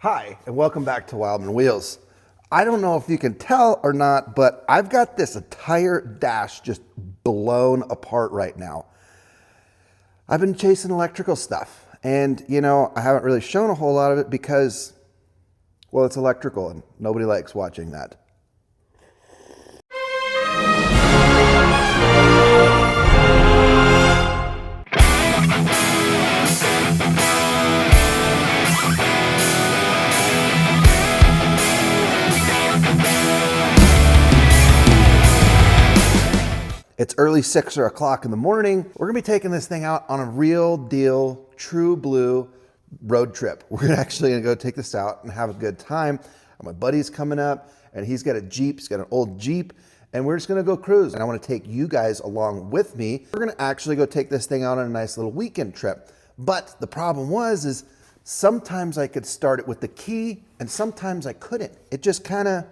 Hi, and welcome back to Wildman Wheels. I don't know if you can tell or not, but I've got this entire dash just blown apart right now. I've been chasing electrical stuff, and I haven't really shown a whole lot of it because, well, it's electrical and nobody likes watching that. It's early 6 or o'clock in the morning. We're gonna be taking this thing out on a real deal, true blue road trip. We're actually gonna go take this out and have a good time. My buddy's coming up and he's got a Jeep, he's got an old Jeep, and we're just gonna go cruise. And I wanna take you guys along with me. We're gonna actually go take this thing out on a nice little weekend trip. But the problem is sometimes I could start it with the key and sometimes I couldn't. It just kinda,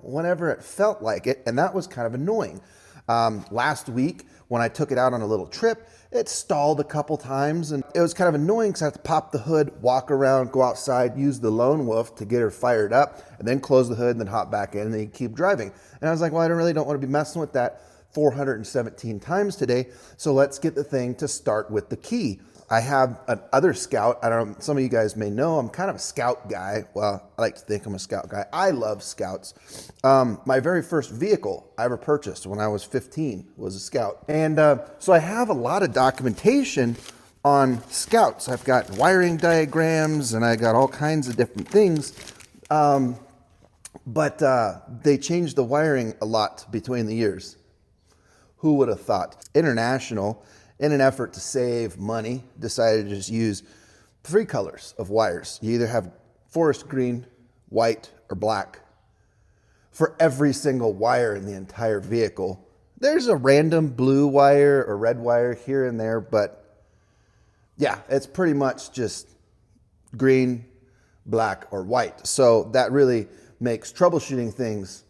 whenever it felt like it, and that was kind of annoying. Last week, when I took it out on a little trip, it stalled a couple times and it was kind of annoying because I had to pop the hood, walk around, go outside, use the Lone Wolf to get her fired up, and then close the hood and then hop back in and then keep driving. And I was like, well, I really don't want to be messing with that 417 times today, so let's get the thing to start with the key. I have another Scout. I don't know, some of you guys may know, I'm kind of a Scout guy. Well, I like to think I'm a Scout guy. I love Scouts. My very first vehicle I ever purchased when I was 15 was a Scout. And so I have a lot of documentation on Scouts. I've got wiring diagrams and I got all kinds of different things. But they changed the wiring a lot between the years. Who would have thought? International, in an effort to save money, decided to just use 3 colors of wires. You either have forest green, white, or black for every single wire in the entire vehicle. There's a random blue wire or red wire here and there, but yeah, it's pretty much just green, black, or white. So that really makes troubleshooting things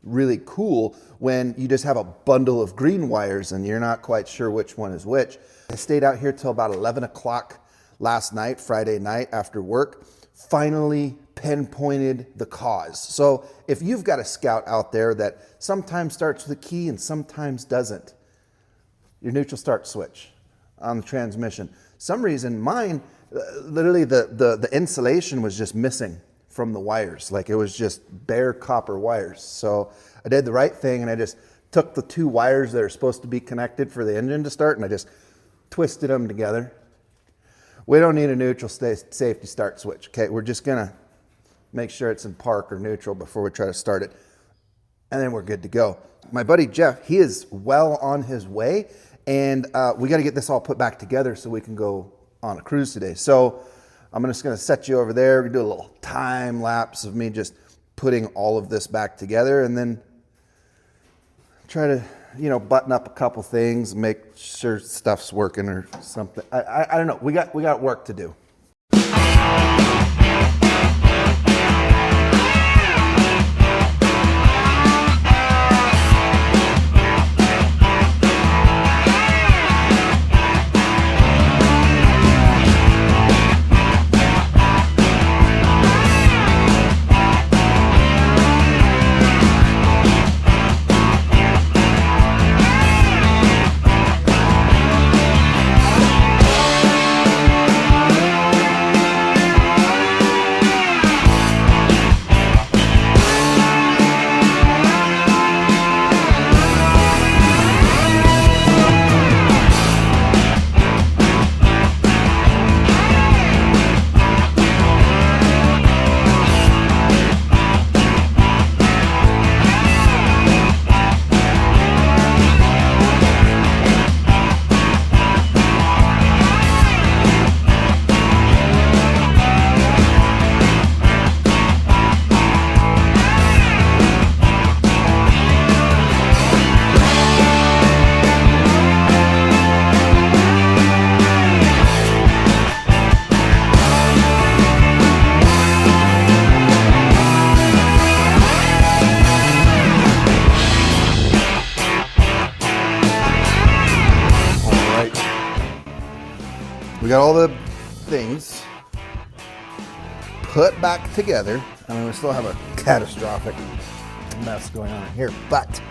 really cool when you just have a bundle of green wires and you're not quite sure which one is which. I stayed out here till about 11 o'clock last night, Friday night after work, finally pinpointed the cause. So if you've got a Scout out there that sometimes starts with a key and sometimes doesn't, your neutral start switch on the transmission. Some reason mine, literally the insulation was just missing from the wires. Like it was just bare copper wires. So I did the right thing and I just took the 2 wires that are supposed to be connected for the engine to start and I just twisted them together. We don't need a neutral safety start switch, okay? We're just gonna make sure it's in park or neutral before we try to start it. And then we're good to go. My buddy Jeff, he is well on his way and we gotta get this all put back together so we can go on a cruise today. So I'm just gonna set you over there. We're gonna do a little time lapse of me just putting all of this back together and then try to, button up a couple things, make sure stuff's working or something. I don't know, we got work to do. We got all the things put back together. I mean, we still have a catastrophic mess going on here, but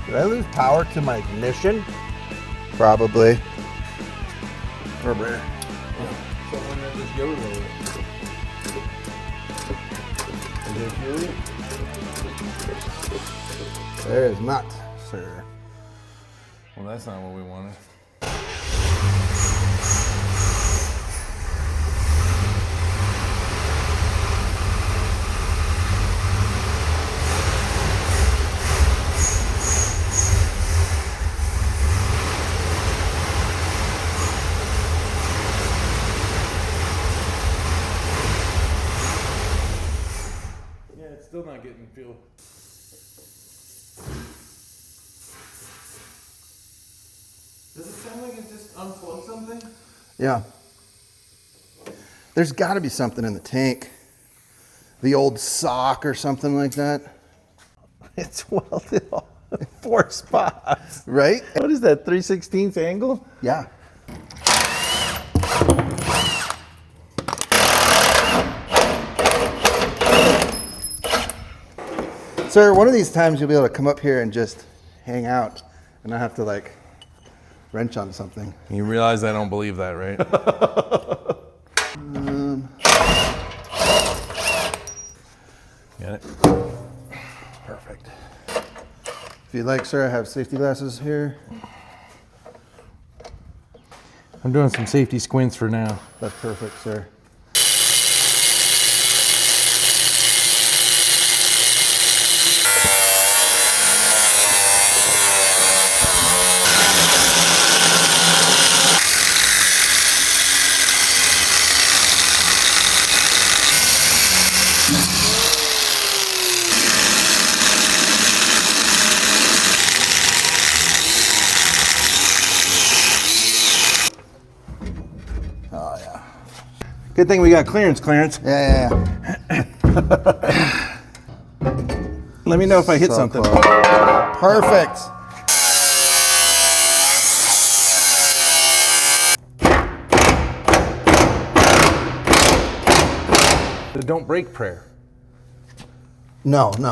did I lose power to my ignition? Probably. Or better. Someone that just goes over it. There is not, sir. Well, that's not what we wanted. Yeah, it's still not getting fuel. Does it sound like it just unplugged something? Yeah. There's got to be something in the tank. The old sock or something like that. It's welded on 4 spots. Right? What is that, 3/16 angle? Yeah. Sir, one of these times you'll be able to come up here and just hang out and not have to like wrench on something. You realize I don't believe that, right? Got it? Perfect. If you'd like, sir, I have safety glasses here. I'm doing some safety squints for now. That's perfect, sir. Oh, yeah. Good thing we got clearance. Yeah. Let me know if I hit So something. close. Perfect. The don't break prayer. No. You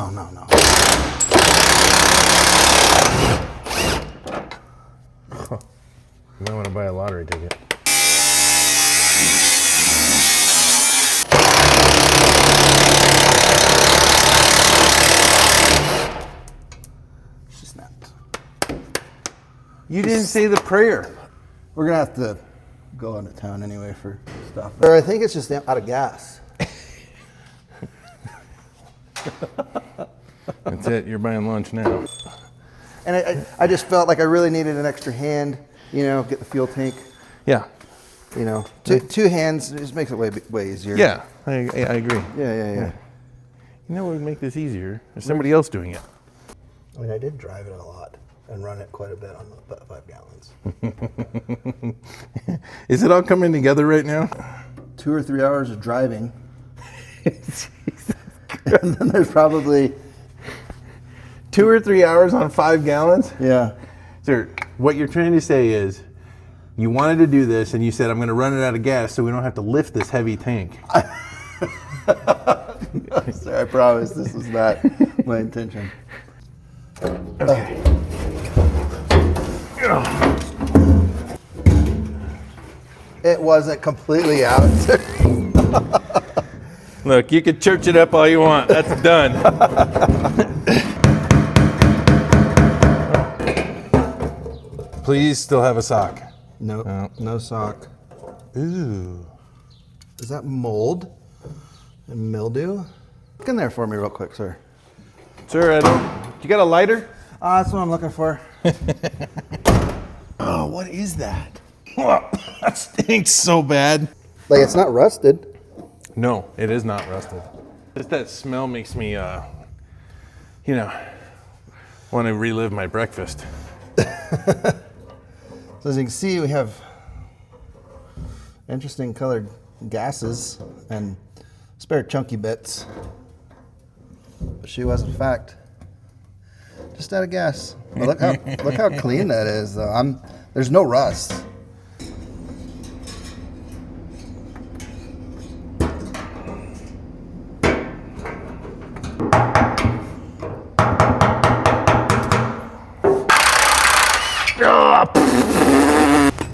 might want to buy a lottery ticket. She snapped. You didn't say the prayer. We're gonna have to go into town anyway for stuff. Or I think it's just out of gas. That's it. You're buying lunch now. And I just felt like I really needed an extra hand, get the fuel tank, Yeah. two hands, it just makes it way easier. Yeah, I agree. Yeah. You know what would make this easier? There's somebody else doing it. I mean, I did drive it a lot and run it quite a bit on the 5 gallons. Is it all coming together right now? 2 or 3 hours of driving. And then there's probably 2 or 3 hours on 5 gallons? Yeah. Sir, what you're trying to say is you wanted to do this and you said, I'm going to run it out of gas so we don't have to lift this heavy tank. Sir, I promise this was not my intention. Okay. It wasn't completely out. Look, you can church it up all you want. That's done. Please still have a sock. Nope, no sock. Ooh. Is that mold and mildew? Look in there for me real quick, sir. Sir, you got a lighter? That's what I'm looking for. Oh, what is that? That stinks so bad. Like, it's not rusted. No, it is not rusted. Just that smell makes me, want Want to relive my breakfast. So as you can see, we have interesting colored gases and spare chunky bits. But she was, in fact, just out of gas. Well, look how clean that is, though. There's no rust.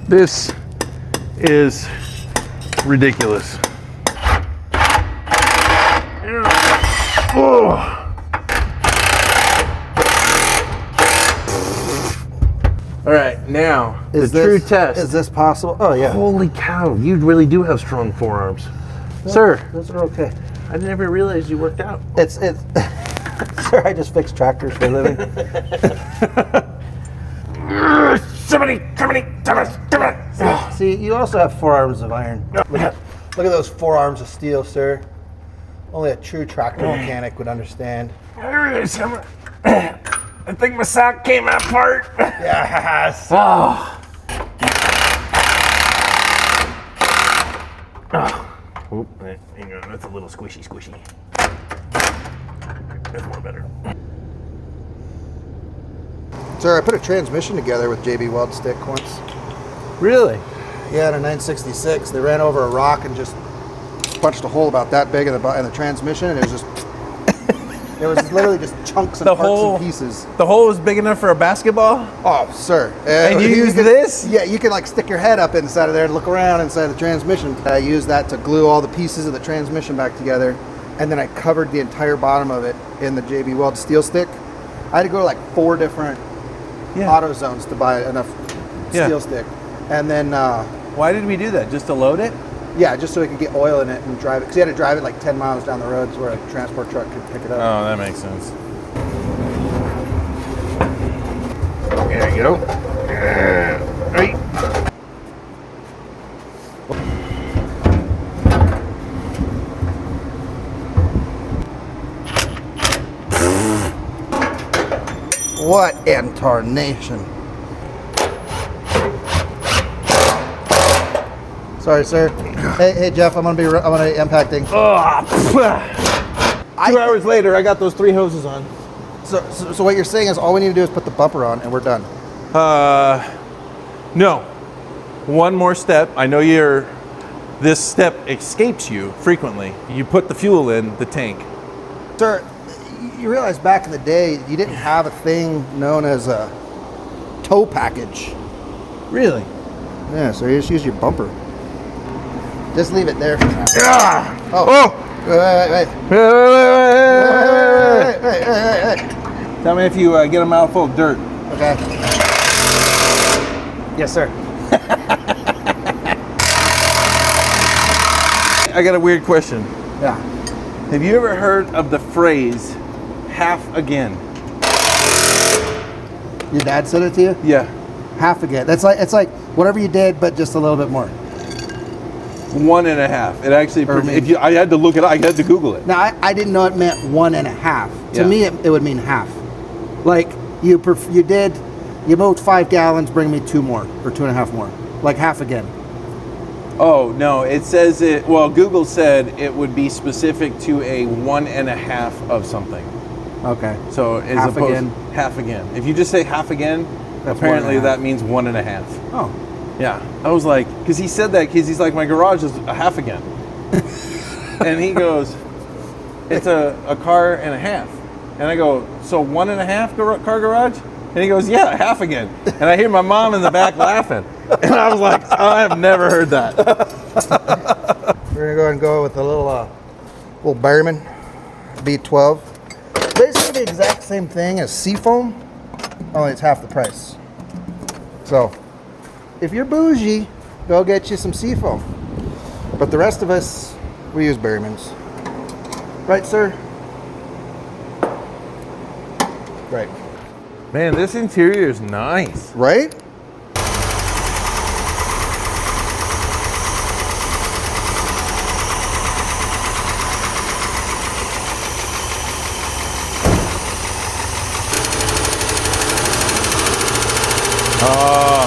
This is ridiculous. Oh. All right, now the true test. Is this possible? Oh yeah. Holy cow, you really do have strong forearms. Sir, Those are okay. I never realized you worked out. It's sir, I just fix tractors for a living. See, you also have forearms of iron. Look at those forearms of steel, sir. Only a true tractor mechanic would understand. I think my sock came apart. Yes. Oh. Oop, hang on, that's a little squishy. That's more better. Sir, I put a transmission together with JB Weld stick once. Really? Yeah, in a 966, they ran over a rock and just punched a hole about that big in the transmission, and it was just it was literally just chunks and parts and pieces. The hole was big enough for a basketball? Oh, sir. And you used this? Yeah, you could like stick your head up inside of there and look around inside the transmission. I used that to glue all the pieces of the transmission back together, and then I covered the entire bottom of it in the JB Weld steel stick. I had to go to like 4 different auto zones to buy enough steel stick. And then why did we do that? Just to load it? yeah, just so we could get oil in it and drive it, because you had to drive it like 10 miles down the road to where a transport truck could pick it up. Oh, that makes sense. There you go. Right. What in tarnation? Sorry, sir. Hey, Jeff. I'm gonna impact things. 2 hours later, I got those 3 hoses on. So what you're saying is all we need to do is put the bumper on and we're done. No. One more step. I know this step escapes you frequently. You put the fuel in the tank. Sir, you realize back in the day you didn't have a thing known as a tow package. Really? Yeah, so you just use your bumper. Just leave it there for now. Oh. Wait. Tell me if you get a mouthful of dirt. Okay. Yes, sir. I got a weird question. Yeah. Have you ever heard of the phrase half again? Your dad said it to you? Yeah. Half again. It's like whatever you did, but just a little bit more. 1.5. It actually, I had to look it up. I had to Google it. Now, I didn't know it meant 1.5. To Yeah. me, it would mean half. Like you moved 5 gallons, bring me 2 more or 2.5 more. Like half again. Oh no! It says it. Well, Google said it would be specific to a 1.5 of something. Okay. So as Half opposed again. half again. If you just say half again, That's apparently 1.5. that means 1.5. Oh. Yeah, I was like, because he said that because he's like, my garage is a half again, and he goes, it's a car and a half, and I go, so 1.5 car garage, and he goes, yeah, half again, and I hear my mom in the back laughing, and I was like, I have never heard that. We're gonna go ahead and go with a little Berryman B12. Basically the exact same thing as Seafoam, only it's half the price. So, if you're bougie, go get you some Seafoam. But the rest of us, we use Berrymans. Right, sir? Right. Man, this interior is nice. Right? Oh.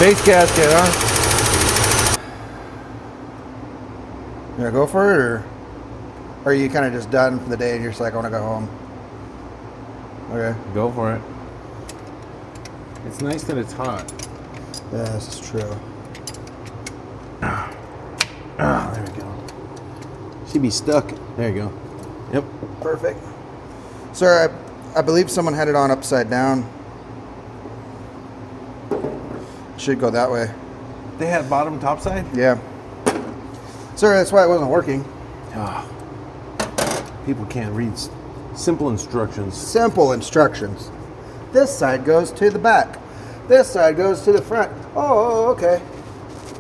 Base gasket, huh? You gonna go for it, or are you kind of just done for the day and you're just like, I want to go home? Okay. Go for it. It's nice that it's hot. Yeah, this is true. Ah, there we go. She'd be stuck. There you go. Yep. Perfect. Sir, I believe someone had it on upside down. Should go that way. They had bottom top side? Yeah. Sir, that's why it wasn't working. Ah. People can't read simple instructions. Simple instructions. This side goes to the back. This side goes to the front. Oh, okay.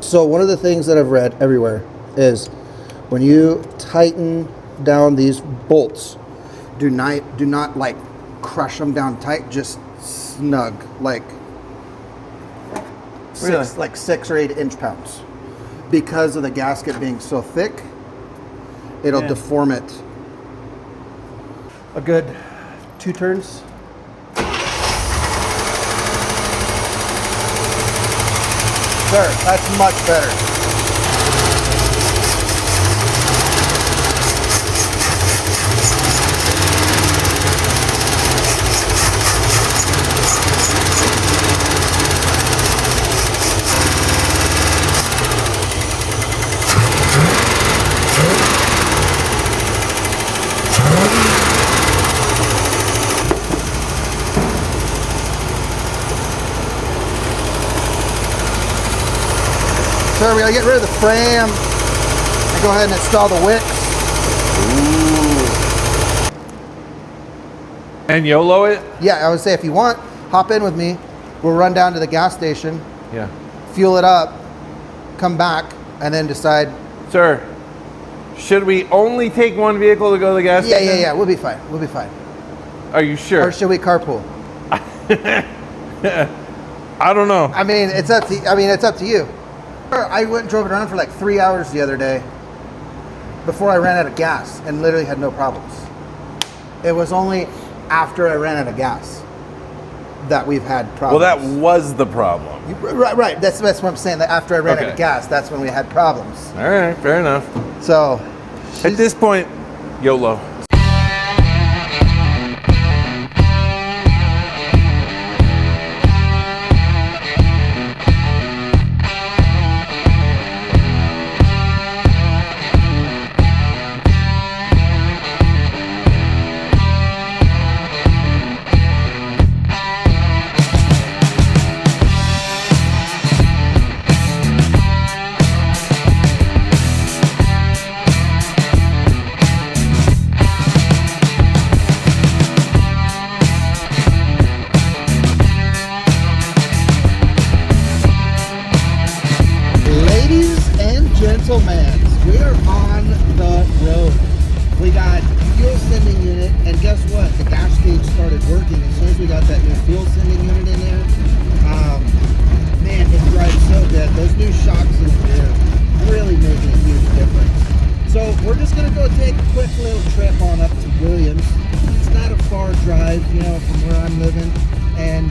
So one of the things that I've read everywhere is when you tighten down these bolts, do not like crush them down tight, just snug, like Really? 6 or 8 inch pounds. Because of the gasket being so thick, it'll Yeah. deform it. A good 2 turns. Sir, that's much better. Sir, we gotta get rid of the frame and go ahead and install the wicks. And YOLO it? Yeah, I would say if you want, hop in with me. We'll run down to the gas station, Yeah. fuel it up, come back, and then decide. Sir, should we only take one vehicle to go to the gas Yeah, station? yeah. We'll be fine. We'll be fine. Are you sure? Or should we carpool? I don't know. I mean, it's up to you. I went and drove it around for like 3 hours the other day before I ran out of gas and literally had no problems. It was only after I ran out of gas that we've had Well, problems. that was the problem. Right. That's what I'm saying. That after I ran out Okay. of gas, that's when we had problems. All right, fair enough. So, At this point, YOLO. ladies and gentlemen, we are on the road. We got fuel sending unit, and guess what? The gas gauge started working as soon as we got that new fuel sending unit in there. Man, it drives so good. Those new shocks in the rear really making a huge difference. So we're just gonna go take a quick little trip on up to Williams. It's not a far drive, from where I'm living, and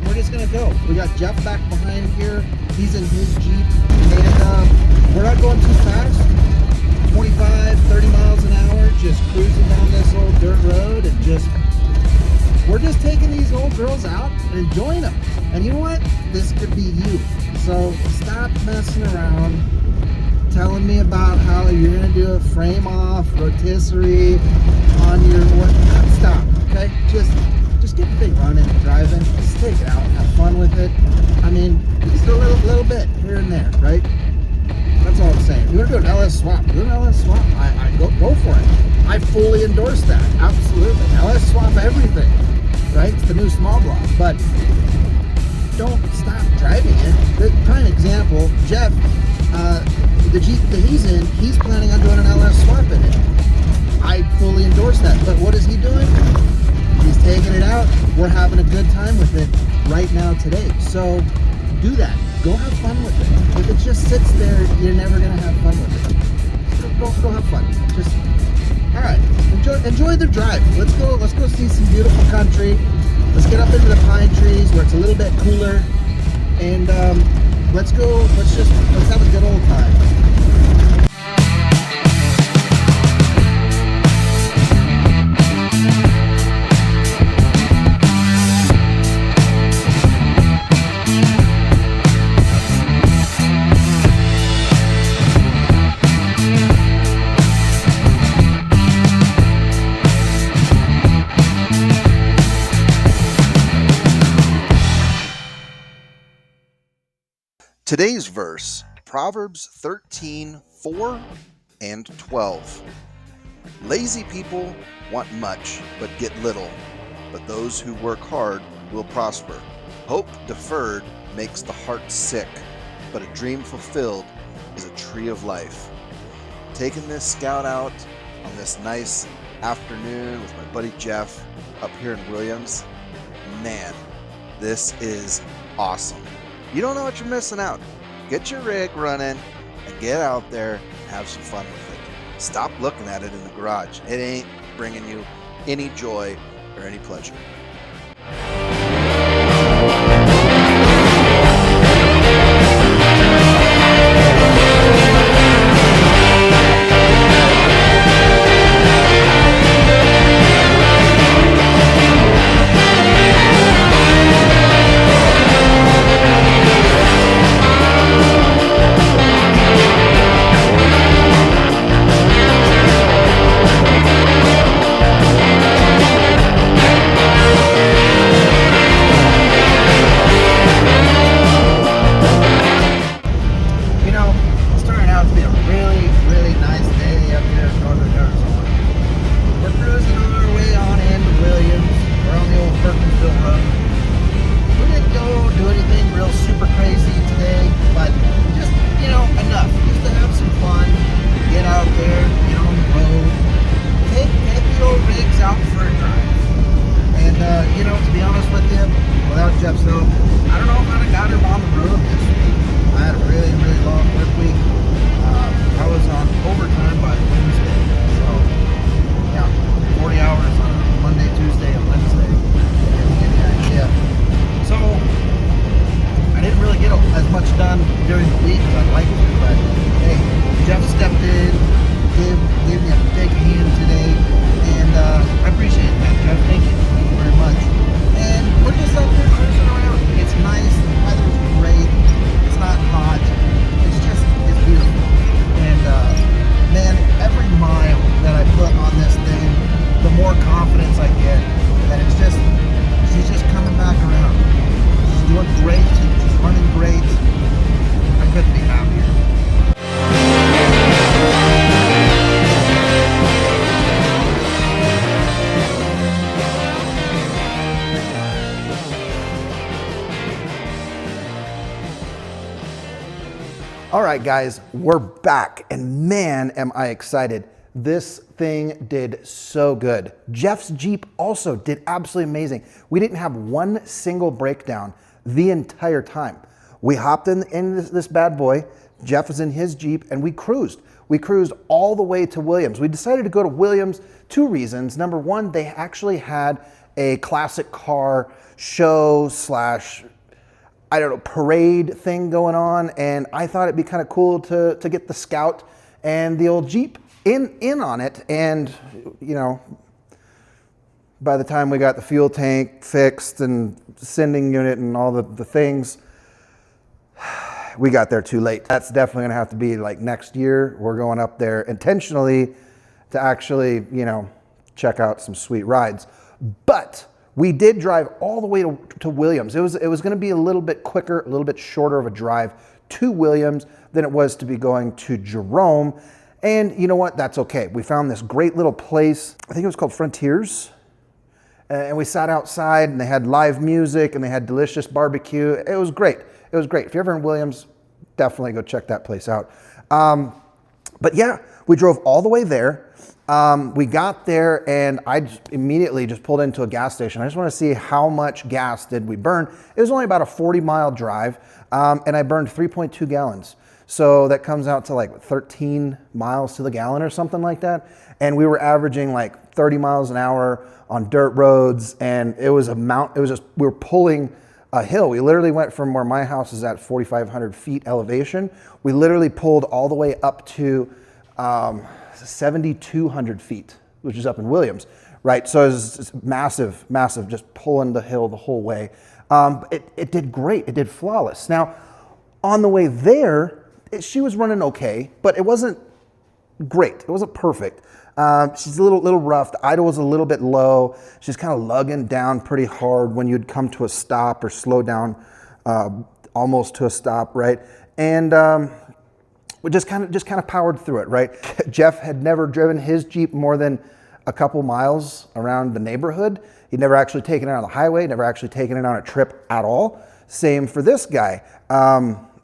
we're just gonna go. We got Jeff back behind here. He's in his Jeep, and we're not going too fast. 25, 30 miles an hour, just cruising down this old dirt road, and we're just taking these old girls out and enjoying them. And you know what? This could be you. So stop messing around, telling me about how you're gonna do a frame off rotisserie on your what? Stop, okay? Just get the thing running and driving. Just take it out, have fun with it. I mean, just a little bit here and there, right? That's all I'm saying. You want to do an LS swap? Do an LS swap. I go for it. I fully endorse that. Absolutely. LS swap everything, right? It's the new small block, but don't stop driving it. The prime example, Jeff, the Jeep that he's in, he's planning on doing an LS swap in it. I fully endorse that. But what is he doing? He's taking it out. We're having a good time with it right now today. So do that. Go have fun with it. If it just sits there, you're never gonna have fun with it. Go have fun. All right. Enjoy the drive. Let's go see some beautiful country. Let's get up into the pine trees where it's a little bit cooler, and let's go. Let's have a good old time. Today's verse, Proverbs 13:4 and 12. Lazy people want much but get little, but those who work hard will prosper. Hope deferred makes the heart sick, but a dream fulfilled is a tree of life. Taking this scout out on this nice afternoon with my buddy Jeff up here in Williams, man, this is awesome. You don't know what you're missing out. Get your rig running and get out there and have some fun with it. Stop looking at it in the garage. It ain't bringing you any joy or any pleasure. Jeff's help, I don't know if I'd have got him on the road this week. I had a really, really long work week. I was on overtime by Wednesday. So, yeah, 40 hours on Monday, Tuesday, and Wednesday. Yeah. So, I didn't really get as much done during the week as I'd like to, but hey, Jeff stepped in, gave me a big hand today, and I appreciate that, Jeff. Thank you very much. And we're just up here cruising around. It's nice, the weather's great, it's not hot, it's beautiful. And man, every mile that I put on this thing, the more confidence I get that she's just coming back around. She's doing great, she's running great. I couldn't be happier. All right, guys, we're back, and man, am I excited. This thing did so good. Jeff's Jeep also did absolutely amazing. We didn't have one single breakdown the entire time. We hopped in this bad boy, Jeff was in his Jeep, and we cruised. We cruised all the way to Williams. We decided to go to Williams, two reasons. Number one, they actually had a classic car show slash parade thing going on, and I thought it'd be kind of cool to get the Scout and the old Jeep in on it. And you know, by the time we got the fuel tank fixed and sending unit and all the things, we got there too late. That's definitely gonna have to be like next year. We're going up there intentionally to actually, you know, check out some sweet rides. But we did drive all the way to Williams. It was going to be a little bit quicker, a little bit shorter of a drive to Williams than it was to be going to Jerome. And you know what? That's okay. We found this great little place. I think it was called Frontiers. And we sat outside, and they had live music, and they had delicious barbecue. It was great. It was great. If you're ever in Williams, definitely go check that place out. But yeah, we drove all the way there. We got there, and I immediately just pulled into a gas station. I just want to see how much gas did we burn. It was only about a 40-mile drive, and I burned 3.2 gallons. So that comes out to like 13 miles to the gallon or something like that. And we were averaging like 30 miles an hour on dirt roads, and it was we were pulling a hill. We literally went from where my house is at 4,500 feet elevation. We literally pulled all the way up to 7,200 feet, which is up in Williams, right? So it was massive, massive, just pulling the hill the whole way. It did great. It did flawless. Now, on the way there, she was running okay, but it wasn't great. It wasn't perfect. She's a little rough. The idle was a little bit low. She's kind of lugging down pretty hard when you'd come to a stop or slow down almost to a stop, right? And we just kind of powered through it, right? Jeff had never driven his Jeep more than a couple miles around the neighborhood. He'd never actually taken it on the highway, never actually taken it on a trip at all. Same for this guy.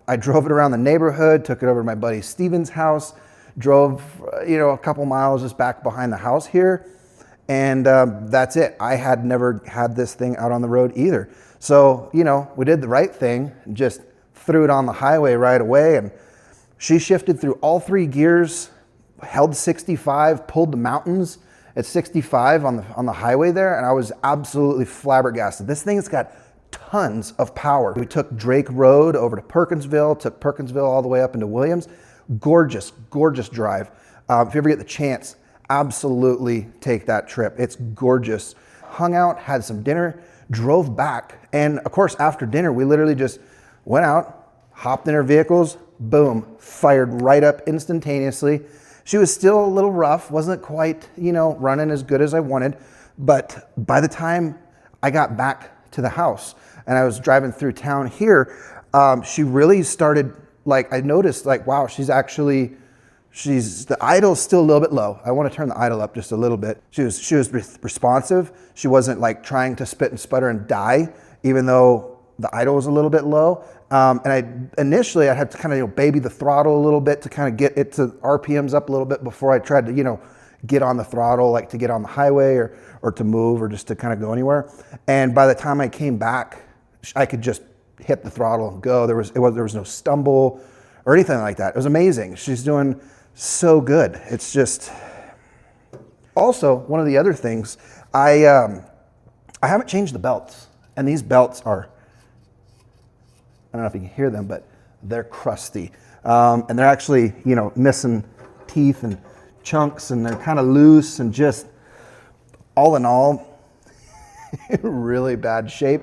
I drove it around the neighborhood, took it over to my buddy Steven's house, drove, a couple miles just back behind the house here, and that's it. I had never had this thing out on the road either. So, we did the right thing, just threw it on the highway right away, and she shifted through all 3 gears, held 65, pulled the mountains at 65 on the highway there, and I was absolutely flabbergasted. This thing's got tons of power. We took Drake Road over to Perkinsville, took Perkinsville all the way up into Williams. Gorgeous, gorgeous drive. If you ever get the chance, absolutely take that trip. It's gorgeous. Hung out, had some dinner, drove back, and of course after dinner we literally just went out, hopped in our vehicles, boom, fired right up instantaneously. She was still a little rough, wasn't quite, running as good as I wanted, but by the time I got back to the house and I was driving through town here, she really started, I noticed, wow, the idle's still a little bit low. I want to turn the idle up just a little bit. She was responsive. She wasn't trying to spit and sputter and die, even though the idle was a little bit low. And I had to kind of baby the throttle a little bit to kind of get it to RPMs up a little bit before I tried to get on the throttle, to get on the highway or to move or just to kind of go anywhere. And by the time I came back, I could just hit the throttle and go. There was no stumble or anything like that. It was amazing. She's doing so good. It's just also one of the other things. I haven't changed the belts, and these belts are, I don't know if you can hear them, but they're crusty. And they're actually, missing teeth and chunks, and they're kind of loose, and just all in all, in really bad shape.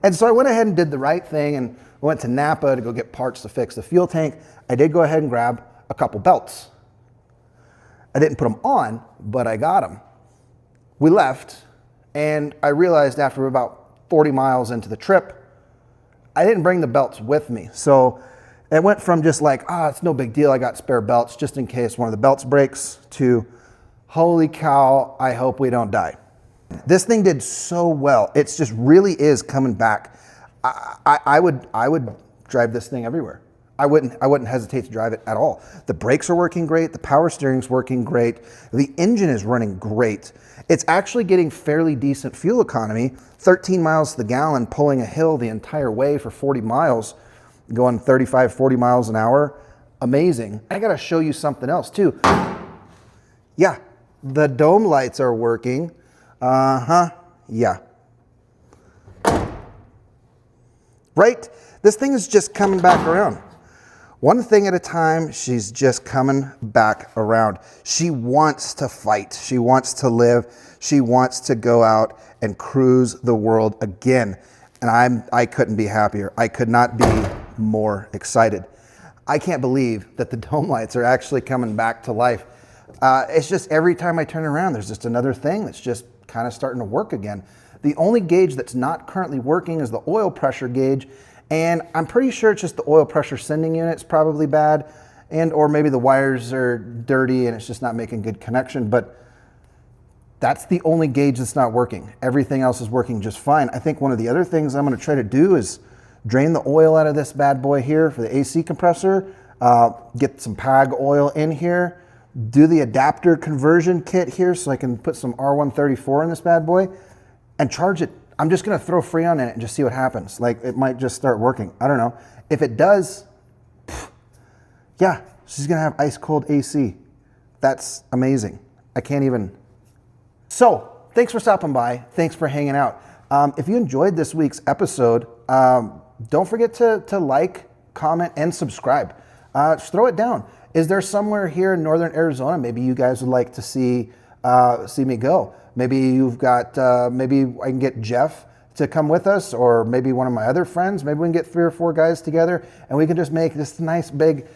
And so I went ahead and did the right thing and went to Napa to go get parts to fix the fuel tank. I did go ahead and grab a couple belts. I didn't put them on, but I got them. We left, and I realized after about 40 miles into the trip, I didn't bring the belts with me. So it went from just it's no big deal, I got spare belts just in case one of the belts breaks, to holy cow, I hope we don't die. This thing did so well. It's just really is coming back. I would drive this thing everywhere. I wouldn't hesitate to drive it at all. The brakes are working great. The power steering's working great. The engine is running great. It's actually getting fairly decent fuel economy. 13 miles to the gallon, pulling a hill the entire way for 40 miles, going 35, 40 miles an hour. Amazing. I gotta show you something else too. Yeah, the dome lights are working. Yeah. Right? This thing is just coming back around. One thing at a time, she's just coming back around. She wants to fight. She wants to live. She wants to go out and cruise the world again. And I couldn't be happier. I could not be more excited. I can't believe that the dome lights are actually coming back to life. It's just every time I turn around, there's just another thing that's just kind of starting to work again. The only gauge that's not currently working is the oil pressure gauge. And I'm pretty sure it's just the oil pressure sending unit's probably bad, or maybe the wires are dirty and it's just not making good connection. But that's the only gauge that's not working. Everything else is working just fine. I think one of the other things I'm going to try to do is drain the oil out of this bad boy here for the AC compressor, get some PAG oil in here, do the adapter conversion kit here so I can put some R134 in this bad boy and charge it. I'm just gonna throw Freon in it and just see what happens. It might just start working. I don't know. If it does, yeah, she's gonna have ice cold AC. That's amazing. I can't even. So thanks for stopping by. Thanks for hanging out. If you enjoyed this week's episode, don't forget to like, comment, and subscribe. Just throw it down. Is there somewhere here in Northern Arizona maybe you guys would like to see me go? Maybe you've got, maybe I can get Jeff to come with us, or maybe one of my other friends. Maybe we can get 3 or 4 guys together and we can just make this nice big,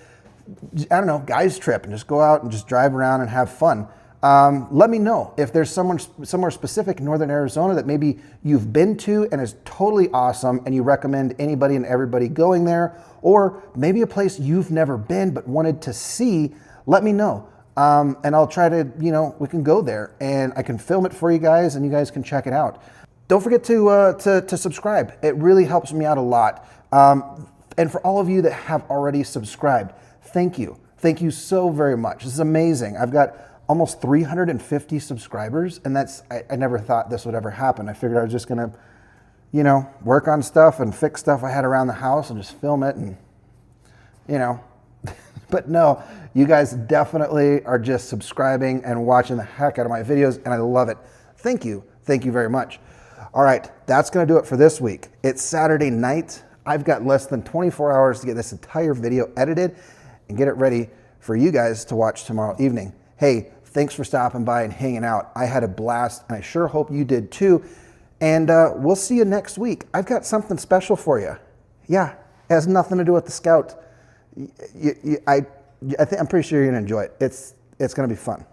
I don't know, guys trip and just go out and just drive around and have fun. Let me know if there's somewhere specific in Northern Arizona that maybe you've been to and is totally awesome and you recommend anybody and everybody going there, or maybe a place you've never been but wanted to see. Let me know. And I'll try to, we can go there and I can film it for you guys and you guys can check it out. Don't forget to subscribe. It really helps me out a lot. And for all of you that have already subscribed, thank you. Thank you so very much. This is amazing. I've got almost 350 subscribers, and I never thought this would ever happen. I figured I was just gonna, work on stuff and fix stuff I had around the house and just film it and, but no, you guys definitely are just subscribing and watching the heck out of my videos, and I love it. Thank you. Thank you very much. All right, that's gonna do it for this week. It's Saturday night. I've got less than 24 hours to get this entire video edited and get it ready for you guys to watch tomorrow evening. Hey, thanks for stopping by and hanging out. I had a blast, and I sure hope you did too. And we'll see you next week. I've got something special for you. Yeah, it has nothing to do with the Scout. I'm pretty sure you're gonna enjoy it. It's gonna be fun.